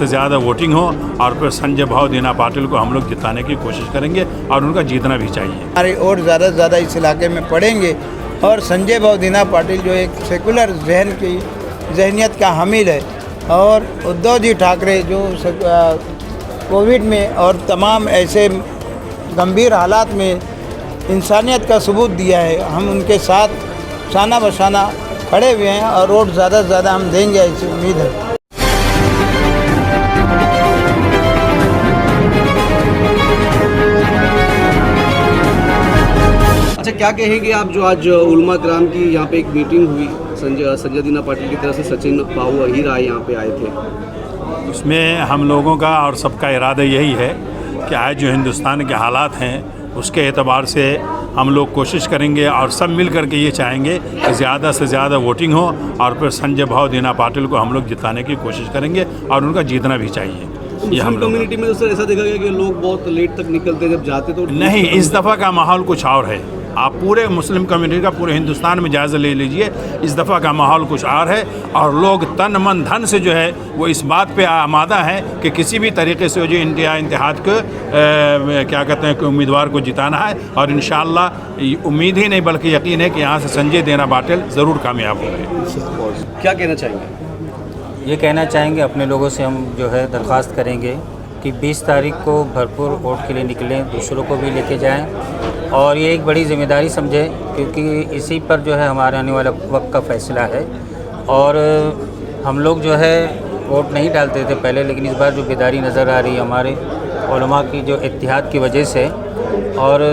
से ज़्यादा वोटिंग हो और फिर संजय भाव दीना पाटिल को हम लोग जिताने की कोशिश करेंगे और उनका जीतना भी चाहिए। हमारे और ज़्यादा से ज़्यादा इस इलाके में पढ़ेंगे और संजय भाव दीना पाटिल जो एक सेकुलर जहनियत का हामिल है और उद्धव जी ठाकरे जो कोविड में और तमाम ऐसे गंभीर हालात में इंसानियत का सबूत दिया है, हम उनके साथ शाना बशाना खड़े हुए हैं और वोट ज़्यादा से ज़्यादा हम देंगे, ऐसी उम्मीद है। अच्छा, क्या कहेंगे आप जो आज उलमा कराम की यहाँ पे एक मीटिंग हुई, संजय दीना पाटिल की तरफ से सचिन पाहू अहीर आए यहाँ पे आए थे, उसमें हम लोगों का और सबका इरादा यही है कि आज जो हिंदुस्तान के हालात हैं उसके एतबार से हम लोग कोशिश करेंगे और सब मिल करके ये चाहेंगे कि ज़्यादा से ज़्यादा वोटिंग हो और फिर संजय भाव दीना पाटिल को हम लोग जिताने की कोशिश करेंगे और उनका जीतना भी चाहिए। ये हम कम्युनिटी में तो सर ऐसा देखा गया कि लोग बहुत लेट तक निकलते जब जाते तो नहीं, इस दफ़ा का माहौल कुछ और है। आप पूरे मुस्लिम कम्युनिटी का पूरे हिंदुस्तान में जायज़ा ले लीजिए, इस दफ़ा का माहौल कुछ और है और लोग तन मन धन से जो है वो इस बात पे आमादा है कि किसी भी तरीके से जो इंडिया इंतहाद को क्या कहते हैं कि उम्मीदवार को जिताना है और इंशाअल्लाह उम्मीद ही नहीं बल्कि यकीन है कि यहाँ से संजय दीना पाटिल ज़रूर कामयाब होंगे। क्या कहना चाहेंगे? ये कहना चाहेंगे अपने लोगों से हम जो है दरख्वास्त करेंगे कि 20 तारीख को भरपूर वोट के लिए निकलें, दूसरों को भी लेके जाएं और ये एक बड़ी ज़िम्मेदारी समझें क्योंकि इसी पर जो है हमारे आने वाला वक्त का फ़ैसला है। और हम लोग जो है वोट नहीं डालते थे पहले, लेकिन इस बार जो बेदारी नज़र आ रही है हमारे उलमा की जो इत्तिहाद की वजह से, और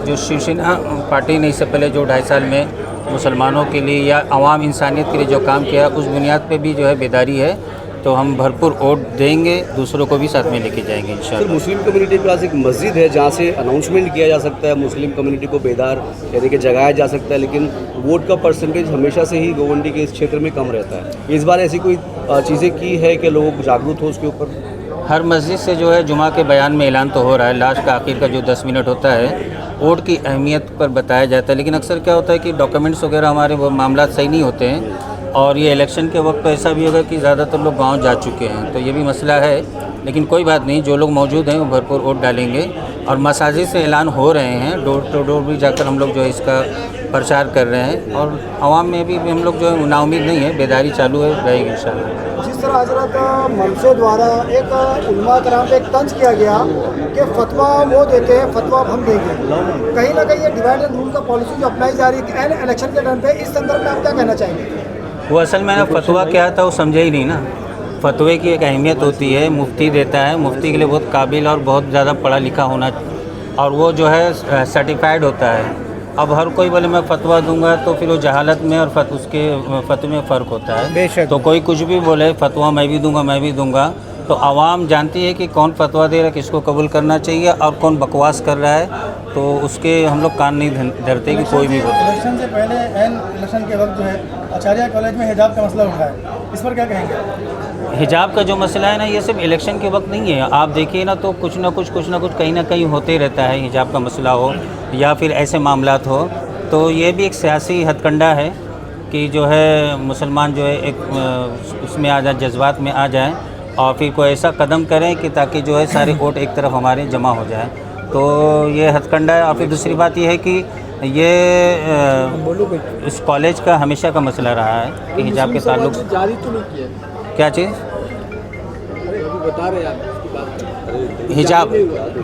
जो शिवसेना पार्टी ने इससे पहले जो 2.5 साल में मुसलमानों के लिए या आवाम इंसानियत के लिए जो काम किया उस बुनियाद पे भी जो है बेदारी है, तो हम भरपूर वोट देंगे, दूसरों को भी साथ में लेके जाएंगे इंशाल्लाह। मुस्लिम कम्युनिटी के पास एक मस्जिद है जहाँ से अनाउंसमेंट किया जा सकता है, मुस्लिम कम्युनिटी को बेदार यानी कि जगाया जा सकता है, लेकिन वोट का परसेंटेज हमेशा से ही गोवंडी के इस क्षेत्र में कम रहता है। इस बार ऐसी कोई चीज़ें की है कि लोग जागरूक हो उसके ऊपर? हर मस्जिद से जो है जुमा के बयान में ऐलान तो हो रहा है, लास्ट का आखिर का जो 10 मिनट होता है वोट की अहमियत पर बताया जाता है, लेकिन अक्सर क्या होता है कि डॉक्यूमेंट्स वगैरह हमारे वो मामला सही नहीं होते हैं और ये इलेक्शन के वक्त तो ऐसा भी होगा कि ज़्यादातर लोग गांव जा चुके हैं, तो ये भी मसला है। लेकिन कोई बात नहीं, जो लोग मौजूद हैं वो भरपूर वोट डालेंगे और मसाजिद से ऐलान हो रहे हैं, डोर टू डोर भी जाकर हम लोग जो है इसका प्रचार कर रहे हैं और आवाम में भी हम लोग जो है नाउम्मीद नहीं है, बेदारी चालू है, रहेगी इंशाल्लाह। जिस तरह हजरत मनसे द्वारा एक उलमा कराम पे एक तंज किया गया कि फतवा वो देते हैं, फतवा हम देंगे, कहीं ना कहीं ये डिवाइड एंड रूल का पॉलिसी जो अपनाई जा रही है इलेक्शन के टाइम पे, इस संदर्भ में आप क्या कहना चाहेंगे? वो असल में ना फतवा क्या था वो समझे ही नहीं ना। फतवे की एक अहमियत होती है, मुफ्ती देता है, मुफ्ती के लिए बहुत काबिल और बहुत ज़्यादा पढ़ा लिखा होना और वो जो है सर्टिफाइड होता है। अब हर कोई बोले मैं फ़तवा दूंगा तो फिर वो जहालत में और उसके फतवे में फ़र्क होता है। बेशक। तो कोई कुछ भी बोले फ़तवा मैं भी दूंगा, तो आवाम जानती है कि कौन फतवा दे रहा है, किसको कबूल करना चाहिए और कौन बकवास कर रहा है, तो उसके हम लोग कान नहीं धरते कि कोई भी बोले। इलेक्शन से पहले इलेक्शन के वक्त जो है आचार्य कॉलेज में हिजाब का मसला उठा है, इस पर क्या कहेंगे? हिजाब का जो मसला है ना, ये सिर्फ इलेक्शन के वक्त नहीं है। आप देखिए ना तो कुछ ना कुछ कहीं ना कहीं होते रहता है, हिजाब का मसला हो या फिर ऐसे मामलात हो, तो ये भी एक सियासी हथकंडा है कि जो है मुसलमान जो है एक उसमें आ जाए, जज्बात में आ जाए और फिर कोई ऐसा कदम करें कि ताकि जो है सारे वोट एक तरफ हमारे जमा हो जाए, तो ये हथकंडा है। और फिर दूसरी बात ये है कि ये इस कॉलेज का हमेशा का मसला रहा है कि हिजाब के ताल्लुक जारी तो नहीं किया, क्या चीज़ बता रहे आप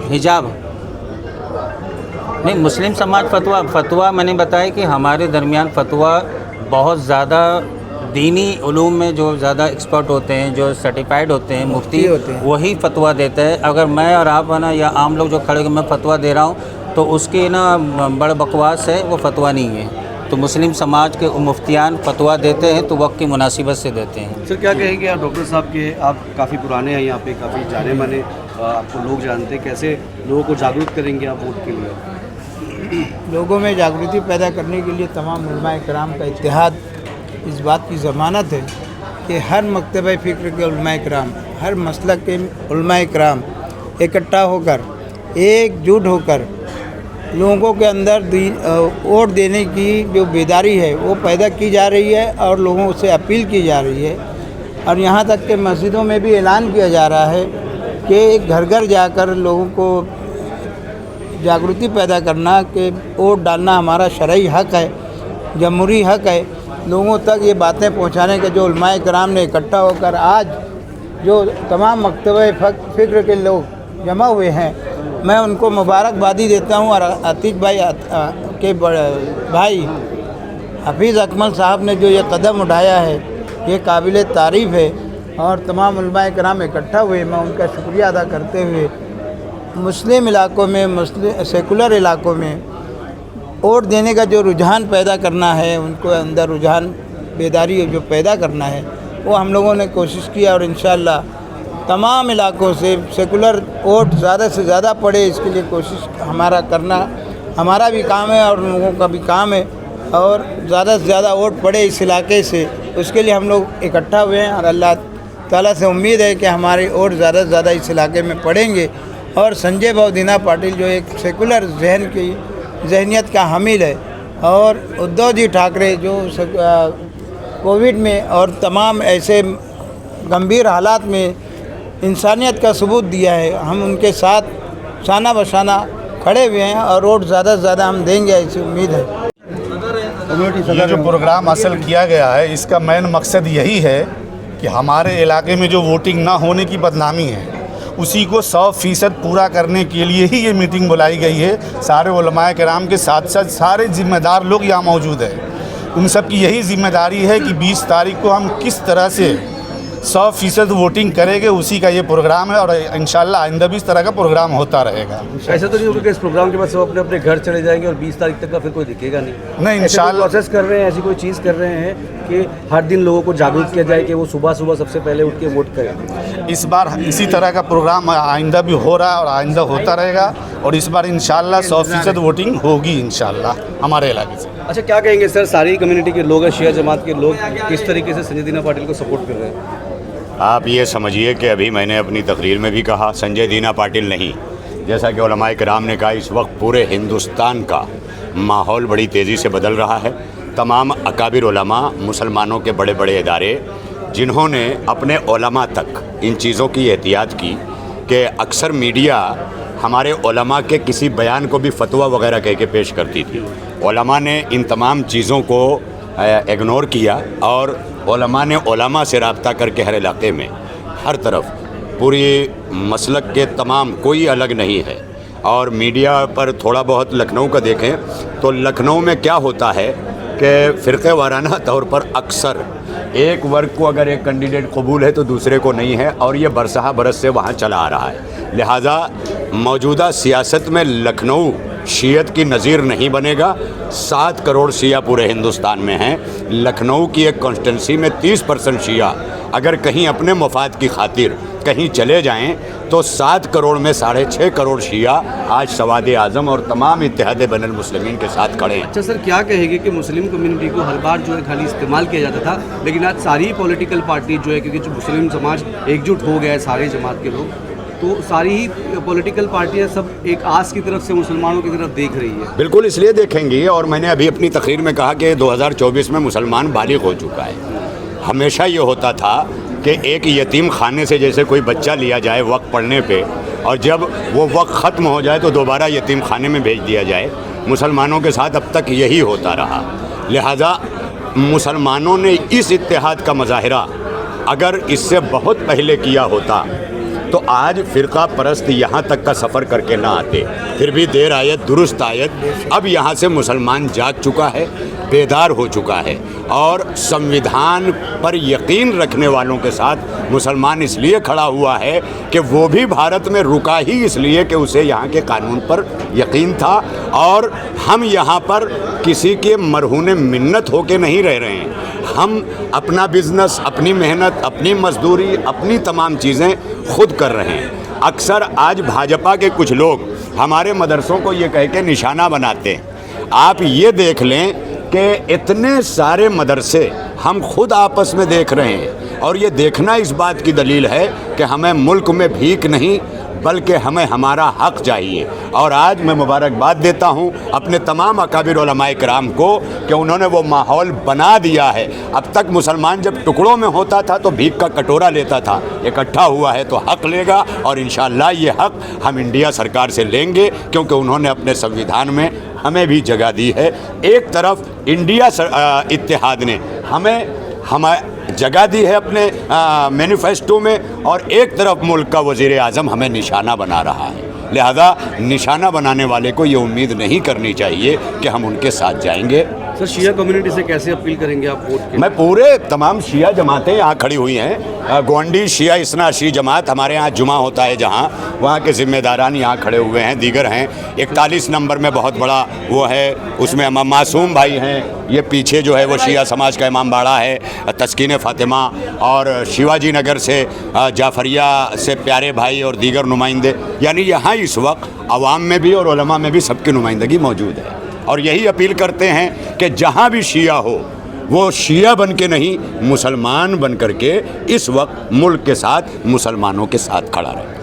हिजाब नहीं, मुस्लिम समाज फतवा मैंने बताया कि हमारे दरमियान फतवा बहुत ज़्यादा दीनी उलूम में जो ज़्यादा एक्सपर्ट होते हैं, जो सर्टिफाइड होते हैं, मुफ्ती वही फतवा देते हैं। अगर मैं और आप है ना या आम लोग जो खड़े मैं फतवा दे रहा हूँ तो उसकी ना बड़ बकवास है, वो फतवा नहीं है। तो मुस्लिम समाज के मुफ्तियान फतवा देते हैं तो वक्त की मुनासिबत से देते हैं। सर, क्या कहेंगे आप डॉक्टर साहब के, आप काफ़ी पुराने हैं यहाँ पे, काफ़ी जाने माने आपको लोग जानते हैं, कैसे लोगों को जागरूक करेंगे आप वोट के लिए? लोगों में जागृति पैदा करने के लिए तमाम उलमा कराम का इत्तेहाद इस बात की ज़मानत है कि हर मकतब फ़िक्र के उलमा कराम, हर मसलक के उलमा कराम इकट्ठा होकर एकजुट होकर लोगों के अंदर वोट देने की जो बेदारी है वो पैदा की जा रही है और लोगों से अपील की जा रही है और यहाँ तक कि मस्जिदों में भी ऐलान किया जा रहा है कि घर घर जाकर लोगों को जागृति पैदा करना कि वोट डालना हमारा शरई हक है, जमहूरी हक है। लोगों तक ये बातें पहुँचाने के जो उलमाए कराम ने इकट्ठा होकर आज जो तमाम मकतबे फ़िक्र के लोग जमा हुए हैं, मैं उनको मुबारकबादी देता हूँ। और आतिश भाई के भाई हफीज़ अकमल साहब ने जो ये कदम उठाया है, ये काबिल तारीफ़ है। और तमाम उलमाए कराम इकट्ठा हुए, मैं उनका शुक्रिया अदा करते हुए मुस्लिम इलाकों में, मुस्लिम सेकुलर इलाकों में वोट देने का जो रुझान पैदा करना है, उनको अंदर रुझान बेदारी जो पैदा करना है, वो हम लोगों ने कोशिश किया। और इंशाअल्लाह तमाम इलाकों से सेकुलर वोट ज़्यादा से ज़्यादा पड़े, इसके लिए कोशिश करना हमारा भी काम है और लोगों का भी काम है। और ज़्यादा से ज़्यादा वोट पड़े इस इलाके से, उसके लिए हम लोग इकट्ठा हुए हैं। और अल्लाह ताला से उम्मीद है कि हमारे वोट ज़्यादा से ज़्यादा इस इलाके में पड़ेंगे। और संजय बहुदीना पाटिल जो एक सेकुलर जहनियत का हामिल है, और उद्धव जी ठाकरे जो कोविड में और तमाम ऐसे गंभीर हालात में इंसानियत का सबूत दिया है, हम उनके साथ शाना बशाना खड़े हुए हैं और वोट ज़्यादा से ज़्यादा हम देंगे, ऐसी उम्मीद है। ये जो प्रोग्राम हासिल किया गया है, इसका मेन मकसद यही है कि हमारे इलाके में जो वोटिंग ना होने की बदनामी है, उसी को 100% पूरा करने के लिए ही ये मीटिंग बुलाई गई है। सारे उलमाए किराम के साथ साथ सारे ज़िम्मेदार लोग यहाँ मौजूद हैं। उन सब की यही जिम्मेदारी है कि 20 तारीख को हम किस तरह से 100% वोटिंग करेंगे, उसी का ये प्रोग्राम है। और इंशाल्लाह आइंदा भी इस तरह का प्रोग्राम होता रहेगा। ऐसा तो नहीं होगा कि इस प्रोग्राम के बाद सब अपने अपने घर चले जाएंगे और 20 तारीख तक का फिर कोई दिखेगा नहीं? इंशाल्लाह प्रोसेस कर रहे हैं, ऐसी कोई चीज़ कर रहे हैं कि हर दिन लोगों को जागरूक किया जाए कि वो सुबह सुबह सबसे पहले उठ के वोट करें। इस बार इसी तरह का प्रोग्राम आइंदा भी हो रहा है और आइंदा होता रहेगा। और इस बार इंशाल्लाह 100% वोटिंग होगी इंशाल्लाह हमारे इलाके से। अच्छा, क्या कहेंगे सर, सारी कम्युनिटी के लोग, शिया जमात के लोग किस तरीके से संजय दीना पाटिल को सपोर्ट कर रहे हैं? आप ये समझिए कि अभी मैंने अपनी तकरीर में भी कहा, संजय दीना पाटिल नहीं, जैसा कि उलमाए किराम ने कहा, इस वक्त पूरे हिंदुस्तान का माहौल बड़ी तेज़ी से बदल रहा है। तमाम अकाबिर उलमा, मुसलमानों के बड़े बड़े इदारे, जिन्होंने अपने उलमा तक इन चीज़ों की एहतियात की कि अक्सर मीडिया हमारे उलमा के किसी बयान को भी फतवा वगैरह कह के पेश करती थी, उलमा ने इन तमाम चीज़ों को इग्नोर किया। और उलमा ने उलमा से रब्ता करके हर इलाके में, हर तरफ पूरी मसलक के तमाम, कोई अलग नहीं है। और मीडिया पर थोड़ा बहुत लखनऊ का देखें तो लखनऊ में क्या होता है कि फ़िरक़े वाराना तौर पर अक्सर एक वर्ग को अगर एक कैंडिडेट कबूल है तो दूसरे को नहीं है, और ये बरसहा बरस से वहाँ चला आ रहा है। लिहाजा मौजूदा सियासत में लखनऊ शियत की नज़ीर नहीं बनेगा। 7 करोड़ शिया पूरे हिंदुस्तान में हैं। लखनऊ की एक कॉन्स्टिट्यूंसी में 30% शिया अगर कहीं अपने मफाद की खातिर कहीं चले जाएं तो 7 करोड़ में 6.5 करोड़ शिया आज सवाद आज़म और तमाम इत्तेहाद बैनुल मुस्लिमीन के साथ खड़े हैं। अच्छा सर, क्या कहेंगे कि मुस्लिम कम्युनिटी को हर बार जो है खाली इस्तेमाल किया जाता था, लेकिन आज सारी पॉलिटिकल पार्टी जो है, क्योंकि जो मुस्लिम समाज एकजुट हो गया है, सारे जमात के लोग, तो सारी ही पॉलिटिकल पार्टियां सब एक आस की तरफ से मुसलमानों की तरफ देख रही है? बिल्कुल, इसलिए देखेंगी। और मैंने अभी अपनी तकरीर में कहा कि 2024 में मुसलमान बालिग हो चुका है। हमेशा ये होता था कि एक यतीम खाने से जैसे कोई बच्चा लिया जाए वक्त पढ़ने पे, और जब वो वक्त ख़त्म हो जाए तो दोबारा यतीम खाने में भेज दिया जाए। मुसलमानों के साथ अब तक यही होता रहा। लिहाजा मुसलमानों ने इस इत्तेहाद का मुजाहिरा अगर इससे बहुत पहले किया होता तो आज फ़िरका परस्त यहाँ तक का सफ़र करके ना आते। फिर भी देर आयत दुरुस्त आयत। अब यहाँ से मुसलमान जाग चुका है, बेदार हो चुका है, और संविधान पर यकीन रखने वालों के साथ मुसलमान इसलिए खड़ा हुआ है कि वो भी भारत में रुका ही इसलिए कि उसे यहाँ के कानून पर यकीन था। और हम यहाँ पर किसी के मरहूने मिन्नत होके नहीं रह रहे हैं। हम अपना बिज़नेस, अपनी मेहनत, अपनी मजदूरी, अपनी तमाम चीज़ें खुद कर रहे हैं। अक्सर आज भाजपा के कुछ लोग हमारे मदरसों को ये कह के निशाना बनाते हैं। आप ये देख लें कि इतने सारे मदरसे हम खुद आपस में देख रहे हैं, और ये देखना इस बात की दलील है कि हमें मुल्क में भीख नहीं बल्कि हमें हमारा हक़ चाहिए। और आज मैं मुबारकबाद देता हूँ अपने तमाम अकाबिर उलमाए किराम को कि उन्होंने वो माहौल बना दिया है। अब तक मुसलमान जब टुकड़ों में होता था तो भीख का कटोरा लेता था, इकट्ठा हुआ है तो हक़ लेगा और इंशाअल्लाह ये हक़ हम इंडिया सरकार से लेंगे, क्योंकि उन्होंने अपने संविधान में हमें भी जगह दी है। एक तरफ इंडिया इत्तेहाद ने हमें जगह दी है अपने मैनिफेस्टो में, और एक तरफ मुल्क का वज़ीर आज़म हमें निशाना बना रहा है। लिहाजा निशाना बनाने वाले को ये उम्मीद नहीं करनी चाहिए कि हम उनके साथ जाएंगे। सर, शिया कम्युनिटी से कैसे अपील करेंगे आप वोट के? मैं पूरे तमाम शिया जमातें यहाँ खड़ी हुई हैं। गोंडी शिया इस्ना शी जमात, हमारे यहाँ जुमा होता है जहाँ, वहाँ के ज़िम्मेदारान यहाँ खड़े हुए हैं, दीगर हैं। 41 नंबर में बहुत बड़ा वो है, उसमें मासूम भाई हैं। ये पीछे जो है वो शिया समाज का इमाम बाड़ा है, तस्कीन फ़ातिमा, और शिवाजी नगर से जाफरिया से प्यारे भाई और दीगर नुमाइंदे। यानी यहाँ इस वक्त अवाम में भी और उलमा में भी सबकी नुमाइंदगी मौजूद है। और यही अपील करते हैं कि जहाँ भी शिया हो वो शिया बन के नहीं, मुसलमान बन कर के इस वक्त मुल्क के साथ, मुसलमानों के साथ खड़ा रहे।